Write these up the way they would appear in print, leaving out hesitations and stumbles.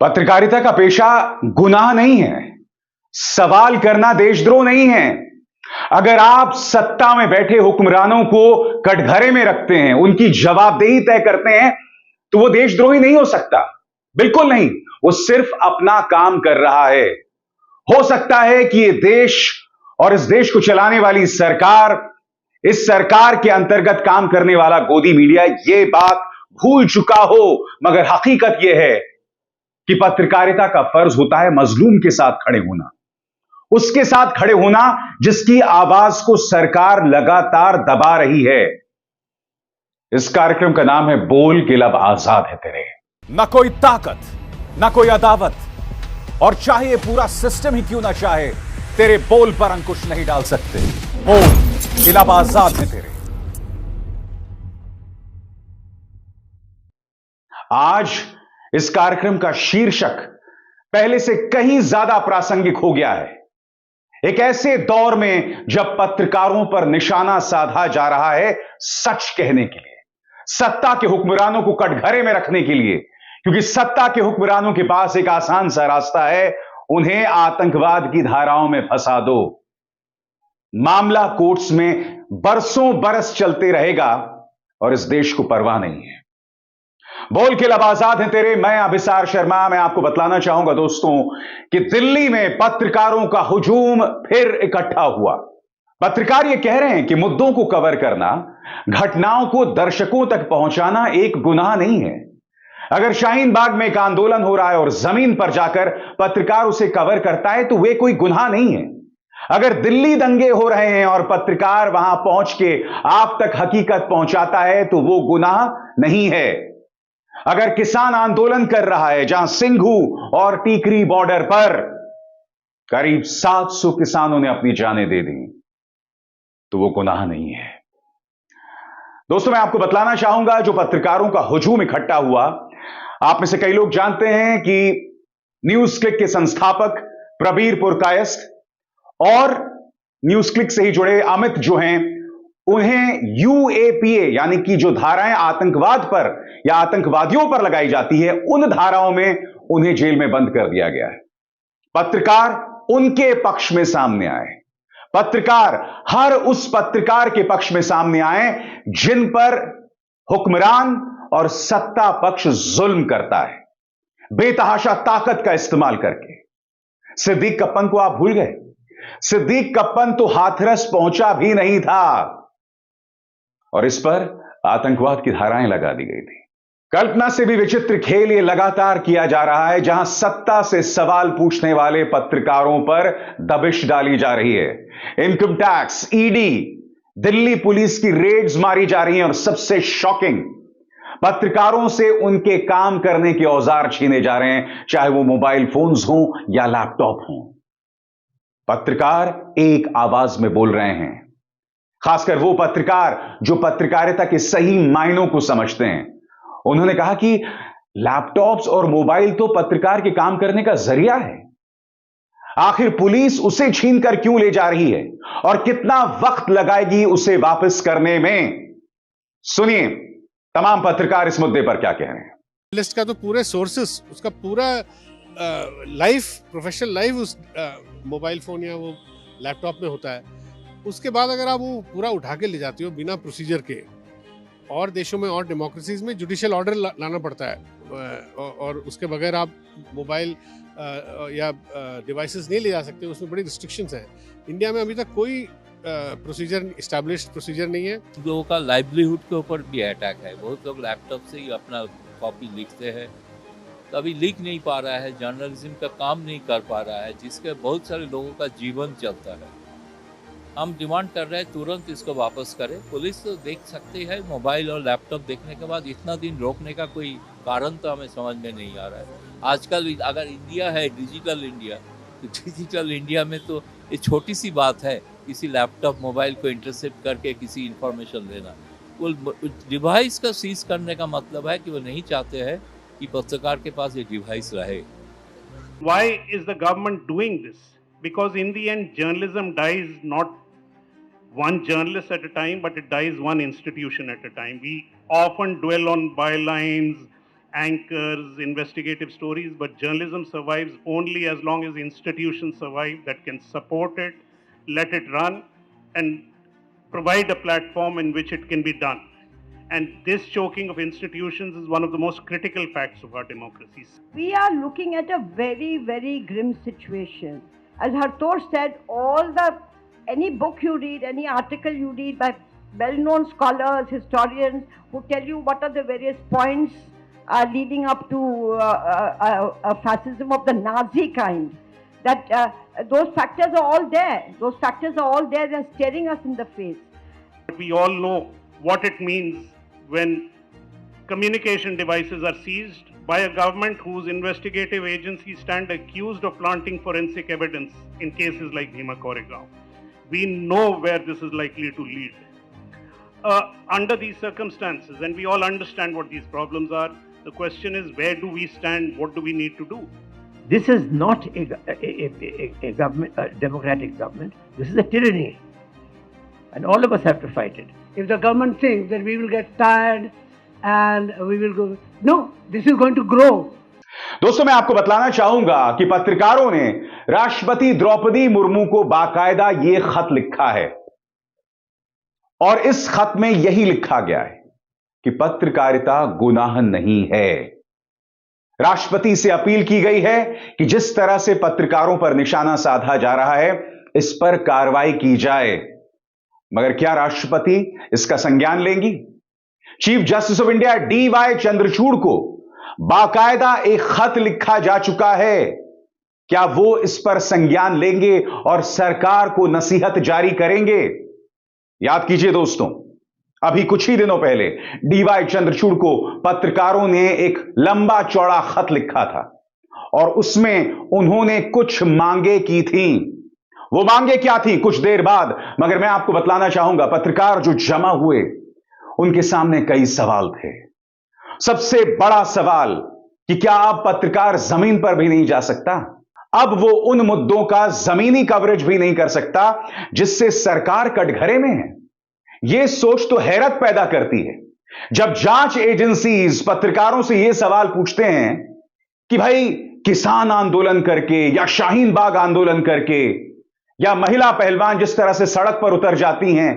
पत्रकारिता का पेशा गुनाह नहीं है। सवाल करना देशद्रोह नहीं है। अगर आप सत्ता में बैठे हुक्मरानों को कटघरे में रखते हैं, उनकी जवाबदेही तय करते हैं, तो वो देशद्रोही नहीं हो सकता। बिल्कुल नहीं। वो सिर्फ अपना काम कर रहा है। हो सकता है कि ये देश और इस देश को चलाने वाली सरकार, इस सरकार के अंतर्गत काम करने वाला गोदी मीडिया ये बात भूल चुका हो, मगर हकीकत यह है कि पत्रकारिता का फर्ज होता है मजलूम के साथ खड़े होना, उसके साथ खड़े होना जिसकी आवाज को सरकार लगातार दबा रही है। इस कार्यक्रम का नाम है बोल के लब आजाद है तेरे। न कोई ताकत, न कोई अदावत, और चाहे पूरा सिस्टम ही क्यों ना चाहे, तेरे बोल पर अंकुश नहीं डाल सकते। बोल के लब आजाद है तेरे। आज इस कार्यक्रम का शीर्षक पहले से कहीं ज्यादा प्रासंगिक हो गया है। एक ऐसे दौर में जब पत्रकारों पर निशाना साधा जा रहा है सच कहने के लिए, सत्ता के हुक्मरानों को कटघरे में रखने के लिए, क्योंकि सत्ता के हुक्मरानों के पास एक आसान सा रास्ता है, उन्हें आतंकवाद की धाराओं में फंसा दो। मामला कोर्ट्स में बरसों बरस चलते रहेगा और इस देश को परवाह नहीं है। बोल के लब आजाद है तेरे। मैं अभिसार शर्मा। मैं आपको बतलाना चाहूंगा दोस्तों कि दिल्ली में पत्रकारों का हुजूम फिर इकट्ठा हुआ। पत्रकार ये कह रहे हैं कि मुद्दों को कवर करना, घटनाओं को दर्शकों तक पहुंचाना एक गुनाह नहीं है। अगर शाहीन बाग में एक आंदोलन हो रहा है और जमीन पर जाकर पत्रकार उसे कवर करता है तो वह कोई गुनाह नहीं है। अगर दिल्ली दंगे हो रहे हैं और पत्रकार वहां पहुंच के आप तक हकीकत पहुंचाता है तो वो गुनाह नहीं है। अगर किसान आंदोलन कर रहा है जहां सिंघू और टीकरी बॉर्डर पर करीब 700 किसानों ने अपनी जानें दे दी, तो वो गुनाह नहीं है। दोस्तों, मैं आपको बतलाना चाहूंगा जो पत्रकारों का हुजूम इकट्ठा हुआ, आप में से कई लोग जानते हैं कि न्यूज क्लिक के संस्थापक प्रबीर पुरकायस्थ और न्यूज क्लिक से ही जुड़े अमित जो हैं, उन्हें यूएपीए यानी कि जो धाराएं आतंकवाद पर या आतंकवादियों पर लगाई जाती है, उन धाराओं में उन्हें जेल में बंद कर दिया गया है। पत्रकार उनके पक्ष में सामने आए। पत्रकार हर उस पत्रकार के पक्ष में सामने आए जिन पर हुक्मरान और सत्ता पक्ष जुल्म करता है, बेतहाशा ताकत का इस्तेमाल करके। सिद्दीक कप्पन को आप भूल गए? सिद्दीक कप्पन तो हाथरस पहुंचा भी नहीं था और इस पर आतंकवाद की धाराएं लगा दी गई थी। कल्पना से भी विचित्र खेल ये लगातार किया जा रहा है, जहां सत्ता से सवाल पूछने वाले पत्रकारों पर दबिश डाली जा रही है। Income tax, ED, Delhi police की रेड्स मारी जा रही हैं और सबसे शॉकिंग, पत्रकारों से उनके काम करने के औजार छीने जा रहे हैं, चाहे वो मोबाइल फोन्स हों या लैपटॉप हों। पत्रकार एक आवाज में बोल रहे हैं, खासकर वो पत्रकार जो पत्रकारिता के सही मायनों को समझते हैं। उन्होंने कहा कि लैपटॉप्स और मोबाइल तो पत्रकार के काम करने का जरिया है। आखिर पुलिस उसे छीनकर क्यों ले जा रही है और कितना वक्त लगाएगी उसे वापस करने में? सुनिए तमाम पत्रकार इस मुद्दे पर क्या कह रहे हैं। लिस्ट का तो पूरे सोर्सेस, उसका पूरा लाइफ, प्रोफेशनल लाइफ उस मोबाइल फोन या वो लैपटॉप में होता है। उसके बाद अगर आप वो पूरा उठा के ले जाते हो बिना प्रोसीजर के, और देशों में और डेमोक्रेसीज में जुडिशियल ऑर्डर लाना पड़ता है और उसके बगैर आप मोबाइल या डिवाइसेस नहीं ले जा सकते, उसमें बड़ी रिस्ट्रिक्शंस हैं। इंडिया में अभी तक कोई प्रोसीजर, इस्टेब्लिश्ड प्रोसीजर नहीं है। लोगों का लाइवलीहुड के ऊपर भी अटैक है। बहुत लोग लैपटॉप से ही अपना कॉपी लिखते हैं, कभी लिख नहीं पा रहा है, जर्नलिज्म का काम नहीं कर पा रहा है, जिसके बहुत सारे लोगों का जीवन चलता है। हम डिमांड कर रहे हैं तुरंत इसको वापस करें। पुलिस तो देख सकती है, मोबाइल और लैपटॉप देखने के बाद इतना दिन रोकने का कोई कारण तो हमें समझ में नहीं आ रहा है। आजकल अगर इंडिया है डिजिटल इंडिया, तो डिजिटल इंडिया में तो ये छोटी सी बात है, किसी लैपटॉप मोबाइल को इंटरसेप्ट करके किसी इंफॉर्मेशन लेना। वो डिवाइस का सीज करने का मतलब है कि वो नहीं चाहते हैं कि पत्रकार के पास ये डिवाइस रहे। Why is the government doing this? Because in the end, journalism dies not one journalist at a time, but it dies one institution at a time. We often dwell on bylines, anchors, investigative stories, but journalism survives only as long as institutions survive that can support it, let it run, and provide a platform in which it can be done. And this choking of institutions is one of the most critical facts of our democracies. We are looking at a very, very grim situation. As Hartosh said, any book you read, any article you read by well-known scholars, historians, who tell you what are the various points leading up to a fascism of the Nazi kind, that those factors are all there. Those factors are all there and staring us in the face. We all know what it means when communication devices are seized by a government whose investigative agencies stand accused of planting forensic evidence in cases like Bhima Koregaon. We know where this is likely to lead. Under these circumstances, and we all understand what these problems are, the question is, where do we stand? What do we need to do? This is not a government, a democratic government. This is a tyranny. And all of us have to fight it. If the government thinks that we will get tired and we will go, no, this is going to grow. दोस्तों, मैं आपको बतलाना चाहूंगा कि पत्रकारों ने राष्ट्रपति द्रौपदी मुर्मू को बाकायदा यह खत लिखा है और इस खत में यही लिखा गया है कि पत्रकारिता गुनाह नहीं है। राष्ट्रपति से अपील की गई है कि जिस तरह से पत्रकारों पर निशाना साधा जा रहा है, इस पर कार्रवाई की जाए। मगर क्या राष्ट्रपति इसका संज्ञान लेंगी? Chief justice of India DY Chandrachud को बाकायदा एक खत लिखा जा चुका है। क्या वो इस पर संज्ञान लेंगे और सरकार को नसीहत जारी करेंगे? याद कीजिए दोस्तों, अभी कुछ ही दिनों पहले DY चंद्रचूड़ को पत्रकारों ने एक लंबा चौड़ा खत लिखा था और उसमें उन्होंने कुछ मांगे की थी। वो मांगे क्या थी कुछ देर बाद, मगर मैं आपको बतलाना चाहूंगा, पत्रकार जो जमा हुए उनके सामने कई सवाल थे। सबसे बड़ा सवाल कि क्या अब पत्रकार जमीन पर भी नहीं जा सकता? अब वो उन मुद्दों का जमीनी कवरेज भी नहीं कर सकता जिससे सरकार कटघरे में है। यह सोच तो हैरत पैदा करती है जब जांच एजेंसीज पत्रकारों से यह सवाल पूछते हैं कि भाई किसान आंदोलन करके या शाहीन बाग आंदोलन करके या महिला पहलवान जिस तरह से सड़क पर उतर जाती हैं,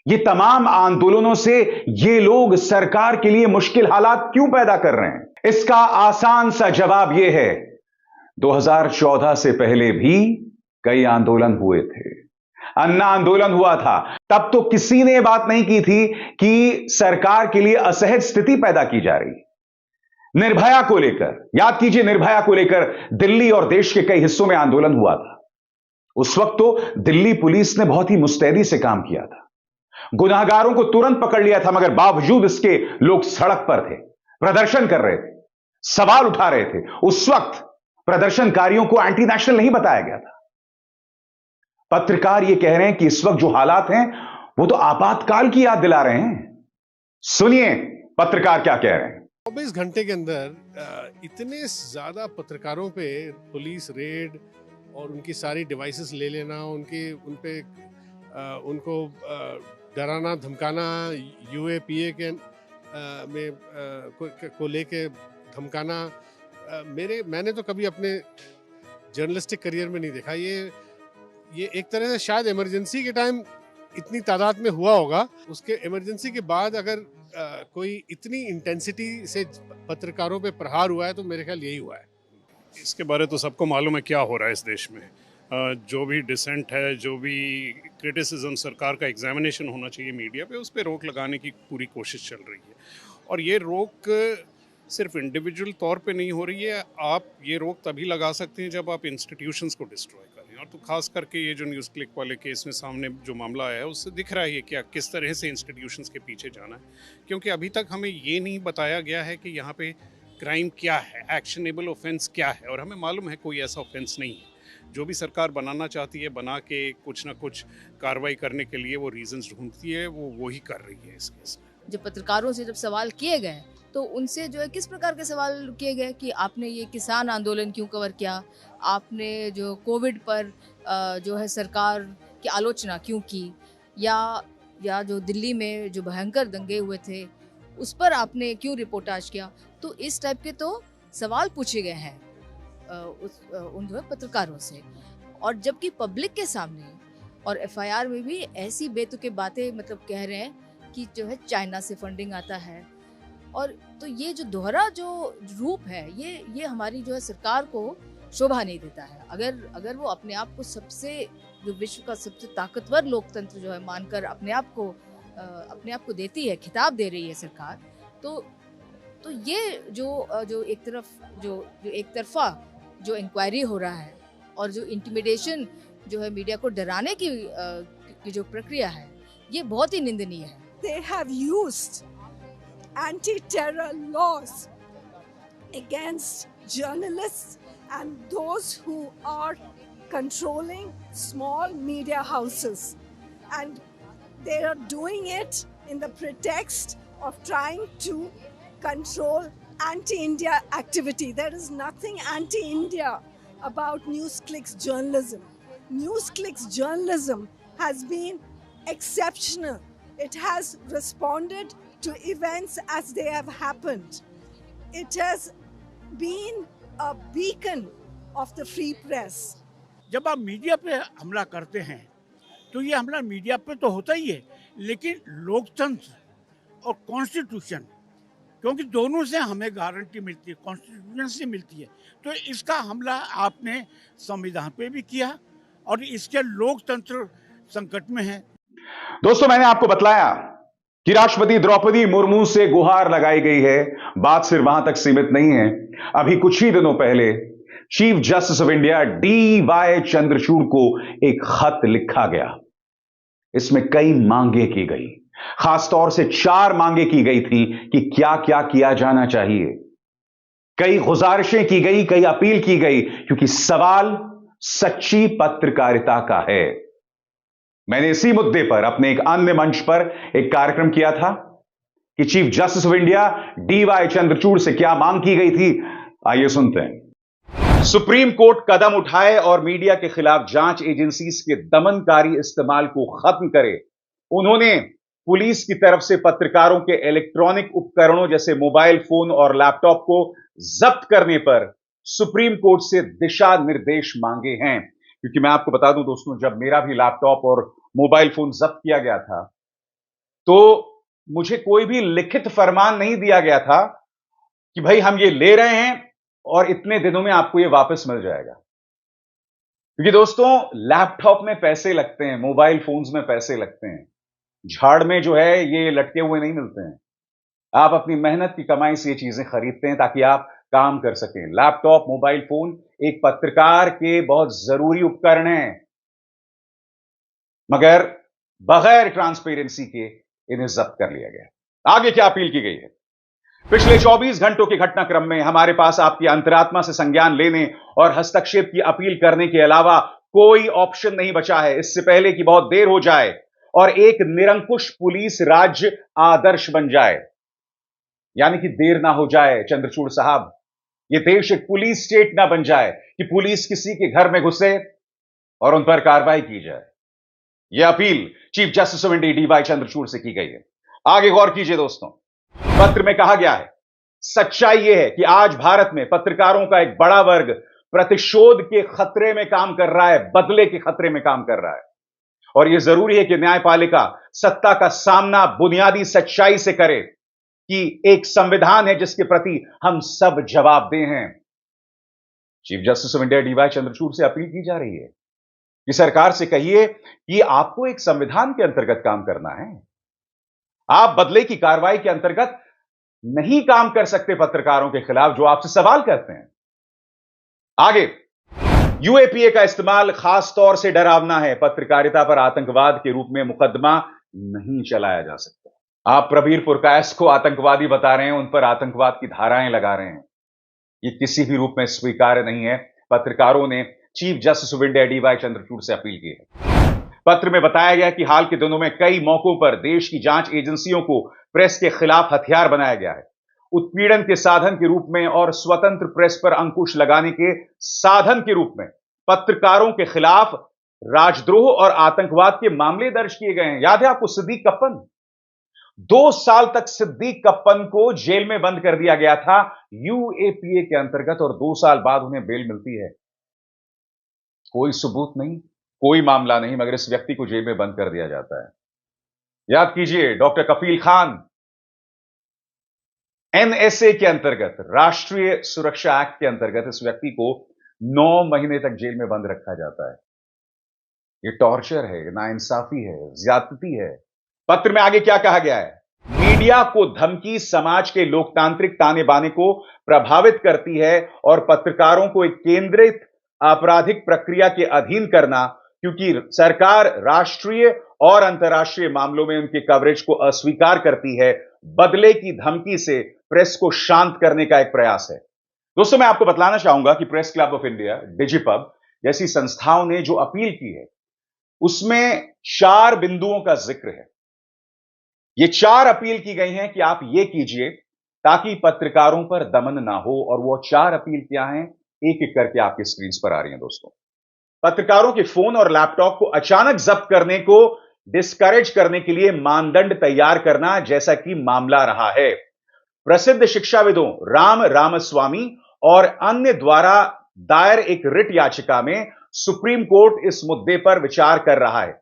ये तमाम आंदोलनों से ये लोग सरकार के लिए मुश्किल हालात क्यों पैदा कर रहे हैं? इसका आसान सा जवाब यह है, 2014 से पहले भी कई आंदोलन हुए थे। अन्ना आंदोलन हुआ था, तब तो किसी ने बात नहीं की थी कि सरकार के लिए असहज स्थिति पैदा की जा रही। निर्भया को लेकर, याद कीजिए, निर्भया को लेकर दिल्ली और देश के कई हिस्सों में आंदोलन हुआ था। उस वक्त तो दिल्ली पुलिस ने बहुत ही मुस्तैदी से काम किया था, गुनाहगारों को तुरंत पकड़ लिया था, मगर बावजूद इसके लोग सड़क पर थे, प्रदर्शन कर रहे थे, सवाल उठा रहे थे। उस वक्त प्रदर्शनकारियों को एंटी नेशनल नहीं बताया गया था। पत्रकार ये कह रहे हैं कि इस वक्त जो हालात हैं वो तो आपातकाल की याद दिला रहे हैं। सुनिए पत्रकार क्या कह रहे हैं। 24 घंटे के अंदर इतने ज्यादा पत्रकारों पे पुलिस रेड और उनकी सारी डिवाइसेस ले लेना, उनको डराना धमकाना, UAPA के को लेके धमकाना, मैंने तो कभी अपने जर्नलिस्टिक करियर में नहीं देखा। ये एक तरह से शायद इमरजेंसी के टाइम इतनी तादाद में हुआ होगा, उसके इमरजेंसी के बाद अगर कोई इतनी इंटेंसिटी से पत्रकारों पे प्रहार हुआ है तो मेरे ख्याल यही हुआ है। इसके बारे तो सबको मालूम है क्या हो रहा है इस देश में। जो भी डिसेंट है, जो भी क्रिटिसिज्म सरकार का एग्जामिनेशन होना चाहिए मीडिया पे, उस पर रोक लगाने की पूरी कोशिश चल रही है। और ये रोक सिर्फ इंडिविजुअल तौर पे नहीं हो रही है, आप ये रोक तभी लगा सकते हैं जब आप इंस्टीट्यूशंस को डिस्ट्रॉय करें। और तो खास करके ये जो न्यूज़ क्लिक वाले केस में सामने जो मामला आया है उससे दिख रहा है कि किस तरह से इंस्टीट्यूशंस के पीछे जाना है, क्योंकि अभी तक हमें ये नहीं बताया गया है कि यहाँ पे क्राइम क्या है, एक्शनेबल ऑफेंस क्या है। और हमें मालूम है कोई ऐसा ऑफेंस नहीं है। जो भी सरकार बनाना चाहती है, बना के कुछ ना कुछ कार्रवाई करने के लिए वो रीजंस ढूंढती है, वो ही कर रही है इस केस में। जब पत्रकारों से जब सवाल किए गए तो उनसे जो है किस प्रकार के सवाल किए गए कि आपने ये किसान आंदोलन क्यों कवर किया, आपने जो कोविड पर जो है सरकार की आलोचना क्यों की, या जो दिल्ली में जो भयंकर दंगे हुए थे उस पर आपने क्यों रिपोर्टाज किया? तो इस टाइप के तो सवाल पूछे गए हैं उन जो है पत्रकारों से। और जबकि पब्लिक के सामने और एफआईआर में भी ऐसी बेतुके बातें मतलब कह रहे हैं कि जो है चाइना से फंडिंग आता है। और तो ये जो दोहरा जो रूप है ये हमारी जो है सरकार को शोभा नहीं देता है। अगर वो अपने आप को सबसे जो विश्व का सबसे ताकतवर लोकतंत्र जो है मानकर अपने आप को देती है, खिताब दे रही है सरकार, तो ये जो एक तरफा जो इंक्वायरी हो रहा है और जो इंटिमिडेशन जो है मीडिया को डराने की जो प्रक्रिया है, ये बहुत ही निंदनीय है। They have used anti-terror laws against journalists and those who are controlling small media houses, and they are doing it in the pretext of trying to control anti-India activity. There is nothing anti-India about NewsClick's journalism. NewsClick's journalism has been exceptional. It has responded to events as they have happened. It has been a beacon of the free press. जब आप media पे हमला करते हैं तो ये हमला media पे तो होता ही है, लेकिन लोकतंत्र और कॉन्स्टिट्यूशन, क्योंकि दोनों से हमें गारंटी मिलती है, कॉन्स्टिट्यूशन से मिलती है, तो इसका हमला आपने संविधान पे भी किया और इसके लोकतंत्र संकट में है। दोस्तों, मैंने आपको बतलाया कि राष्ट्रपति द्रौपदी मुर्मू से गुहार लगाई गई है। बात सिर्फ वहां तक सीमित नहीं है। अभी कुछ ही दिनों पहले chief justice of India DY Chandrachud को एक खत लिखा गया। इसमें कई मांगे की गई, खासतौर से 4 मांगे की गई थी कि क्या क्या किया जाना चाहिए। कई गुजारिशें की गई, कई अपील की गई, क्योंकि सवाल सच्ची पत्रकारिता का है। मैंने इसी मुद्दे पर अपने एक अन्य मंच पर एक कार्यक्रम किया था कि chief justice of India DY Chandrachud से क्या मांग की गई थी। आइए सुनते हैं। सुप्रीम कोर्ट कदम उठाए और मीडिया के खिलाफ जांच एजेंसीज के दमनकारी इस्तेमाल को खत्म करे। उन्होंने पुलिस की तरफ से पत्रकारों के इलेक्ट्रॉनिक उपकरणों जैसे मोबाइल फोन और लैपटॉप को जब्त करने पर सुप्रीम कोर्ट से दिशा निर्देश मांगे हैं। क्योंकि मैं आपको बता दूं दोस्तों, जब मेरा भी लैपटॉप और मोबाइल फोन जब्त किया गया था तो मुझे कोई भी लिखित फरमान नहीं दिया गया था कि भाई हम ये ले रहे हैं और इतने दिनों में आपको ये वापस मिल जाएगा। क्योंकि दोस्तों, लैपटॉप में पैसे लगते हैं, मोबाइल फोन्स में पैसे लगते हैं। झाड़ में जो है ये लटके हुए नहीं मिलते हैं। आप अपनी मेहनत की कमाई से ये चीजें खरीदते हैं ताकि आप काम कर सकें। लैपटॉप, मोबाइल फोन एक पत्रकार के बहुत जरूरी उपकरण हैं, मगर बगैर ट्रांसपेरेंसी के इन्हें जब्त कर लिया गया। आगे क्या अपील की गई है? पिछले 24 घंटों के घटनाक्रम में हमारे पास आपकी अंतरात्मा से संज्ञान लेने और हस्तक्षेप की अपील करने के अलावा कोई ऑप्शन नहीं बचा है। इससे पहले कि बहुत देर हो जाए और एक निरंकुश पुलिस राज्य आदर्श बन जाए, यानी कि देर ना हो जाए चंद्रचूड़ साहब, यह देश एक पुलिस स्टेट ना बन जाए कि पुलिस किसी के घर में घुसे और उन पर कार्रवाई की जाए। यह appeal chief justice of India DY Chandrachud से की गई है। आगे गौर कीजिए दोस्तों, पत्र में कहा गया है, सच्चाई यह है कि आज भारत में पत्रकारों का एक बड़ा वर्ग प्रतिशोध के खतरे में काम कर रहा है, बदले के खतरे में काम कर रहा है। और यह जरूरी है कि न्यायपालिका सत्ता का सामना बुनियादी सच्चाई से करे कि एक संविधान है जिसके प्रति हम सब जवाबदेह हैं। Chief justice of India DY Chandrachud से अपील की जा रही है कि सरकार से कहिए कि आपको एक संविधान के अंतर्गत काम करना है। आप बदले की कार्रवाई के अंतर्गत नहीं काम कर सकते पत्रकारों के खिलाफ जो आपसे सवाल करते हैं। आगे, UAPA का इस्तेमाल खास तौर से डरावना है। पत्रकारिता पर आतंकवाद के रूप में मुकदमा नहीं चलाया जा सकता। आप प्रबीर पुरकायस्थ को आतंकवादी बता रहे हैं, उन पर आतंकवाद की धाराएं लगा रहे हैं। यह किसी भी रूप में स्वीकार्य नहीं है। पत्रकारों ने chief justice of India DY Chandrachud से अपील की है। पत्र में बताया गया कि हाल के दिनों में कई मौकों पर देश की जांच एजेंसियों को प्रेस के खिलाफ हथियार बनाया गया है। उत्पीड़न के साधन के रूप में और स्वतंत्र प्रेस पर अंकुश लगाने के साधन के रूप में पत्रकारों के खिलाफ राजद्रोह और आतंकवाद के मामले दर्ज किए गए हैं। याद है आपको सिद्दीक कप्पन? 2 साल तक सिद्दीक कप्पन को जेल में बंद कर दिया गया था यूएपीए के अंतर्गत और 2 साल बाद उन्हें बेल मिलती है। कोई सबूत नहीं, कोई मामला नहीं, मगर इस व्यक्ति को जेल में बंद कर दिया जाता है। याद कीजिए, डॉक्टर कफील खान, एनएसए के अंतर्गत, राष्ट्रीय सुरक्षा एक्ट के अंतर्गत इस व्यक्ति को 9 महीने तक जेल में बंद रखा जाता है। यह टॉर्चर है, यह नाइंसाफी है, ज्यादती है। पत्र में आगे क्या कहा गया है? मीडिया को धमकी समाज के लोकतांत्रिक ताने बाने को प्रभावित करती है और पत्रकारों को एक केंद्रित आपराधिक प्रक्रिया के अधीन करना, क्योंकि सरकार राष्ट्रीय और अंतर्राष्ट्रीय मामलों में उनके कवरेज को अस्वीकार करती है, बदले की धमकी से प्रेस को शांत करने का एक प्रयास है। दोस्तों, मैं आपको बतलाना चाहूंगा कि प्रेस क्लब ऑफ इंडिया, डिजिपब जैसी संस्थाओं ने जो अपील की है उसमें 4 बिंदुओं का जिक्र है। ये 4 अपील की गई हैं कि आप ये कीजिए ताकि पत्रकारों पर दमन ना हो, और वो 4 अपील क्या हैं, एक एक करके आपकी स्क्रीन पर आ रही हैं। दोस्तों, पत्रकारों के फोन और लैपटॉप को अचानक जब्त करने को डिस्करेज करने के लिए मानदंड तैयार करना, जैसा कि मामला रहा है। प्रसिद्ध शिक्षाविदों राम रामस्वामी और अन्य द्वारा दायर एक रिट याचिका में सुप्रीम कोर्ट इस मुद्दे पर विचार कर रहा है।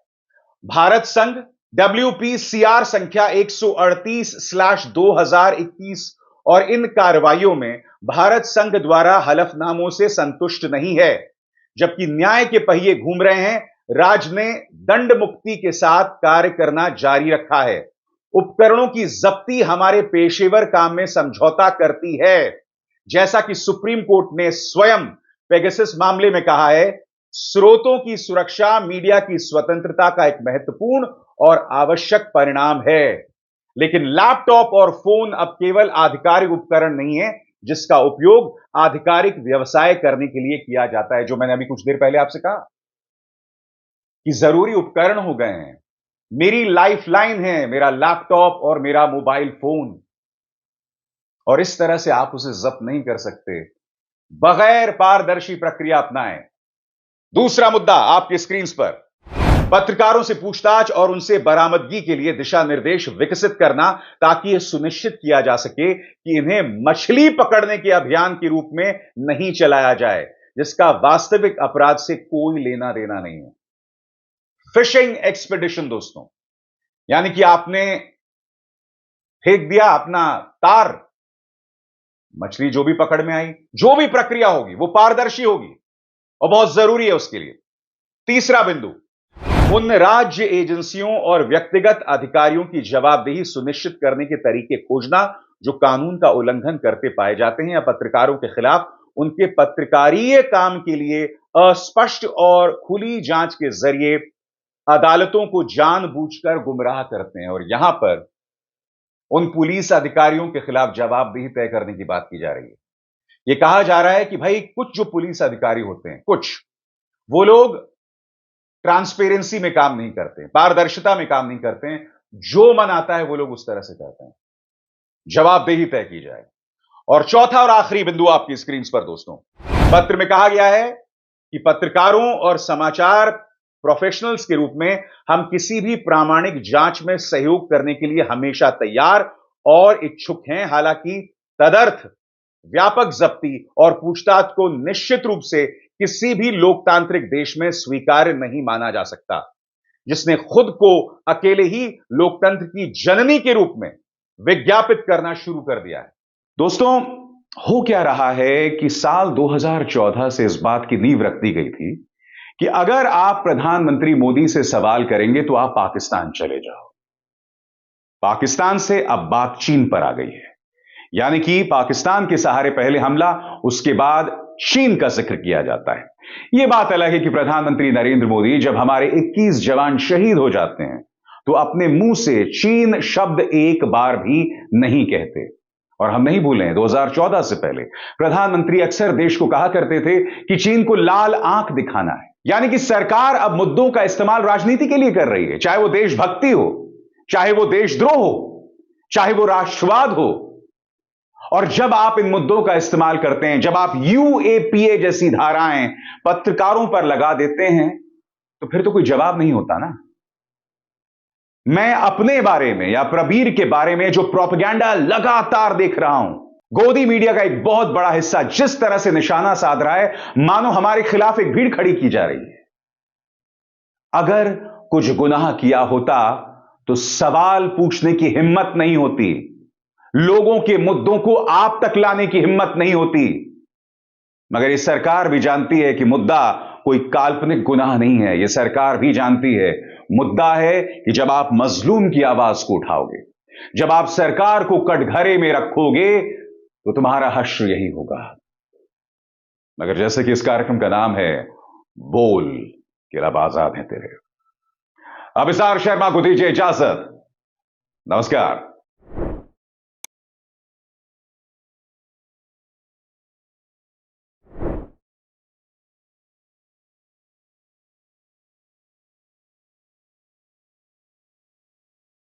भारत संघ WPCR संख्या 138/2021 और इन कार्रवाइयों में भारत संघ द्वारा हलफनामों से संतुष्ट नहीं है, जबकि न्याय के पहिए घूम रहे हैं। राज्य ने दंड मुक्ति के साथ कार्य करना जारी रखा है। उपकरणों की जब्ती हमारे पेशेवर काम में समझौता करती है, जैसा कि सुप्रीम कोर्ट ने स्वयं पेगासस मामले में कहा है। स्रोतों की सुरक्षा मीडिया की स्वतंत्रता का एक महत्वपूर्ण और आवश्यक परिणाम है, लेकिन लैपटॉप और फोन अब केवल आधिकारिक उपकरण नहीं है जिसका उपयोग आधिकारिक व्यवसाय करने के लिए किया जाता है। जो मैंने अभी कुछ देर पहले आपसे कहा कि जरूरी उपकरण हो गए हैं। मेरी लाइफलाइन है मेरा लैपटॉप और मेरा मोबाइल फोन, और इस तरह से आप उसे जब्त नहीं कर सकते बगैर पारदर्शी प्रक्रिया अपनाएं। दूसरा मुद्दा आपकी स्क्रीन पर, पत्रकारों से पूछताछ और उनसे बरामदगी के लिए दिशा निर्देश विकसित करना, ताकि यह सुनिश्चित किया जा सके कि इन्हें मछली पकड़ने के अभियान के रूप में नहीं चलाया जाए, जिसका वास्तविक अपराध से कोई लेना देना नहीं है। फिशिंग एक्सपेडिशन दोस्तों, यानी कि आपने फेंक दिया अपना तार, मछली जो भी पकड़ में आई, जो भी प्रक्रिया होगी वो पारदर्शी होगी और बहुत जरूरी है उसके लिए। तीसरा बिंदु, उन राज्य एजेंसियों और व्यक्तिगत अधिकारियों की जवाबदेही सुनिश्चित करने के तरीके खोजना जो कानून का उल्लंघन करते पाए जाते हैं या पत्रकारों के खिलाफ उनके पत्रकारीय काम के लिए अस्पष्ट और खुली जांच के जरिए अदालतों को जानबूझकर गुमराह करते हैं। और यहां पर उन पुलिस अधिकारियों के खिलाफ जवाबदेही तय करने की बात की जा रही है। यह कहा जा रहा है कि भाई कुछ जो पुलिस अधिकारी होते हैं, कुछ वो लोग ट्रांसपेरेंसी में काम नहीं करते, पारदर्शिता में काम नहीं करते हैं, जो मन आता है वो लोग उस तरह से करते हैं। जवाबदेही तय की जाए। और चौथा और आखिरी बिंदु आपकी स्क्रीन पर दोस्तों, पत्र में कहा गया है कि पत्रकारों और समाचार प्रोफेशनल्स के रूप में हम किसी भी प्रामाणिक जांच में सहयोग करने के लिए हमेशा तैयार और इच्छुक हैं। हालांकि तदर्थ व्यापक जब्ती और पूछताछ को निश्चित रूप से किसी भी लोकतांत्रिक देश में स्वीकार्य नहीं माना जा सकता, जिसने खुद को अकेले ही लोकतंत्र की जननी के रूप में विज्ञापित करना शुरू कर दिया है। दोस्तों, हो क्या रहा है कि साल 2014 से इस बात की नींव रख दी गई थी कि अगर आप प्रधानमंत्री मोदी से सवाल करेंगे तो आप पाकिस्तान चले जाओ। पाकिस्तान से अब बात चीन पर आ गई है, यानी कि पाकिस्तान के सहारे पहले हमला, उसके बाद चीन का जिक्र किया जाता है। यह बात अलग है कि प्रधानमंत्री नरेंद्र मोदी जब हमारे 21 जवान शहीद हो जाते हैं तो अपने मुंह से चीन शब्द एक बार भी नहीं कहते। और हम नहीं भूलें, 2014 से पहले प्रधानमंत्री अक्सर देश को कहा करते थे कि चीन को लाल आंख दिखाना है। यानी कि सरकार अब मुद्दों का इस्तेमाल राजनीति के लिए कर रही है, चाहे वो देशभक्ति हो, चाहे वो देशद्रोह हो, चाहे वो राष्ट्रवाद हो। और जब आप इन मुद्दों का इस्तेमाल करते हैं, जब आप यूएपीए जैसी धाराएं पत्रकारों पर लगा देते हैं, तो फिर तो कोई जवाब नहीं होता ना। मैं अपने बारे में या प्रबीर के बारे में जो प्रोपेगेंडा लगातार देख रहा हूं, गोदी मीडिया का एक बहुत बड़ा हिस्सा जिस तरह से निशाना साध रहा है, मानो हमारे खिलाफ एक भीड़ खड़ी की जा रही है। अगर कुछ गुनाह किया होता तो सवाल पूछने की हिम्मत नहीं होती, लोगों के मुद्दों को आप तक लाने की हिम्मत नहीं होती। मगर यह सरकार भी जानती है कि मुद्दा कोई काल्पनिक गुनाह नहीं है। यह सरकार भी जानती है मुद्दा है कि जब आप मजलूम की आवाज को उठाओगे, जब आप सरकार को कटघरे में रखोगे, तो तुम्हारा हश्र यही होगा। मगर जैसे कि इस कार्यक्रम का नाम है बोल के लब आजाद हैं तेरे। अभिसार शर्मा को दीजिए इजाजत। नमस्कार।